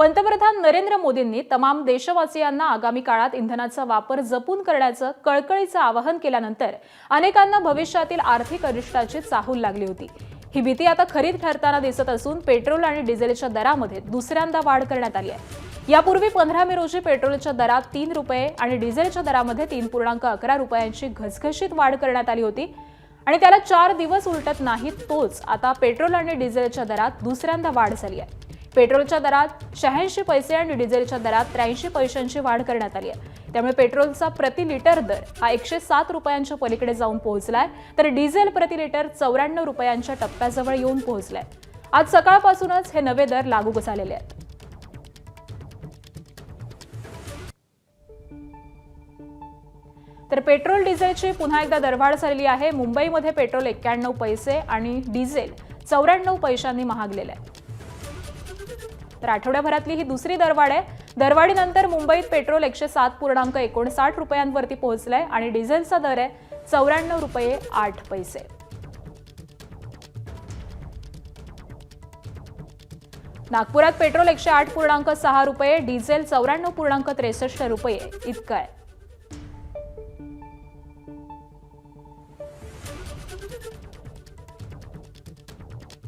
पंतप्रधान नरेंद्र मोदींनी तमाम देशवासियांना आगामी काळात इंधनाचा वापर जपून करण्याचं कळकळीचं आवाहन केल्यानंतर अनेकांना भविष्यातील आर्थिक अरिष्टाची चाहूल लागली होती। ही भीती आता खरी ठरताना दिसत असून पेट्रोल आणि डिझेलच्या दरामध्ये दुसऱ्यांदा वाढ करण्यात आली आहे। यापूर्वी 15 मे रोजी पेट्रोलच्या दरात 3 रुपये आणि डिझेलच्या दरामध्ये 3.11 रुपयांची घसघशीत वाढ करण्यात आली होती आणि त्याला 4 दिवस उलटत नाहीत तोच आता पेट्रोल आणि डिझेलच्या दरात दुसऱ्यांदा वाढ झाली आहे। पेट्रोलच्या दरात 86 पैसे आणि डिझेलच्या दरात 83 पैशांची वाढ करण्यात आली आहे। त्यामुळे पेट्रोलचा प्रति लिटर दर हा 107 रुपयांच्या पलीकडे जाऊन पोहोचलाय, तर डिझेल प्रति लिटर 94 रुपयांच्या टप्प्याजवळ येऊन पोहोचलाय। आज सकाळपासूनच हे नवे दर लागू झालेले आहेत। तर पेट्रोल डिझेलची पुन्हा एकदा दरवाढ झालेली आहे। मुंबईमध्ये पेट्रोल 91 पैसे आणि डिझेल 94 पैशांनी महागलेले आहे। तर आठवड्याभरातली ही दुसरी दरवाढ आहे। दरवाढीनंतर मुंबईत पेट्रोल 107.59 रुपयांवरती पोहोचलाय आणि डिझेलचा दर आहे 94 रुपये 8 पैसे। नागपुरात पेट्रोल 108.6 रुपये, डिझेल 94.63 रुपये इतका आहे।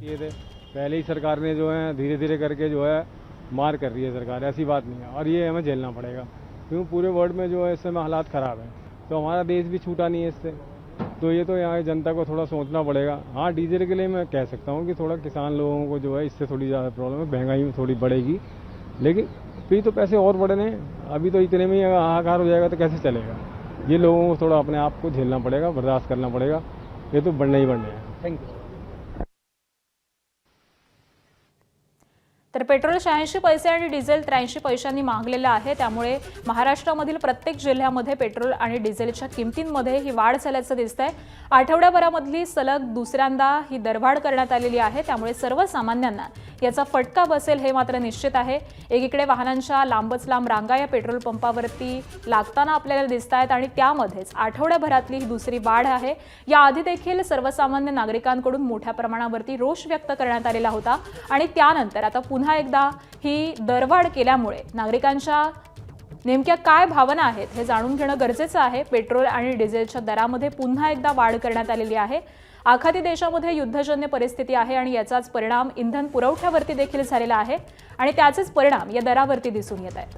ये थे पहले ही सरकार ने जो है धीरे धीरे करके जो है मार कर रही है सरकार, ऐसी बात नहीं है और ये हमें झेलना पड़ेगा क्योंकि पूरे वर्ल्ड में जो है इस समय हालात ख़राब है, तो हमारा देश भी छूटा नहीं है इससे। तो ये तो यहाँ की जनता को थोड़ा सोचना पड़ेगा। हाँ, डीजल के लिए मैं कह सकता हूँ कि थोड़ा किसान लोगों को जो है इससे थोड़ी ज़्यादा प्रॉब्लम है, महंगाई में थोड़ी बढ़ेगी, लेकिन फिर तो पैसे और बढ़ने हैं। अभी तो इतने में ही हाहाकार हो जाएगा तो कैसे चलेगा। ये लोगों को थोड़ा अपने आप को झेलना पड़ेगा, बर्दाश्त करना पड़ेगा, ये तो बढ़ने ही बढ़ने हैं। Thank you. तर पेट्रोल 86 पैसे आणि डिझेल 83 पैशांनी महागलेलं आहे। त्यामुळे महाराष्ट्रामधील प्रत्येक जिल्ह्यामध्ये पेट्रोल आणि डिझेलच्या किमतींमध्ये ही वाढ झाल्याचं दिसतंय। आठवड्याभरामधली सलग दुसऱ्यांदा ही दरवाढ करण्यात आलेली आहे। त्यामुळे सर्वसामान्यांना याचा फटका बसेल हे मात्र निश्चित आहे। एकीकडे वाहनांच्या लांबच लांब रांगा या पेट्रोल पंपावरती लागताना आपल्याला दिसतायत आणि त्यामध्येच आठवड्याभरातली ही दुसरी वाढ आहे। याआधी देखील सर्वसामान्य नागरिकांकडून मोठ्या प्रमाणावरती रोष व्यक्त करण्यात आलेला होता आणि त्यानंतर आता पुन्हा एकदा ही दरवाढ केल्यामुळे नागरिकांच्या नेमक्या काय भावना आहेत हे जाणून घेणं गरजेचं आहे। पेट्रोल आणि डिझेलच्या दरामध्ये पुन्हा एकदा वाढ करण्यात आलेली आहे। आखाती देशामध्ये युद्धजन्य परिस्थिती आहे आणि याचाच परिणाम इंधन पुरवठ्यावरती देखील झालेला आहे आणि त्याचेच परिणाम या दरावरती दिसून येत आहेत।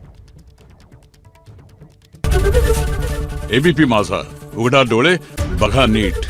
एबीपी माझा, उघडा डोळे बघा नीट।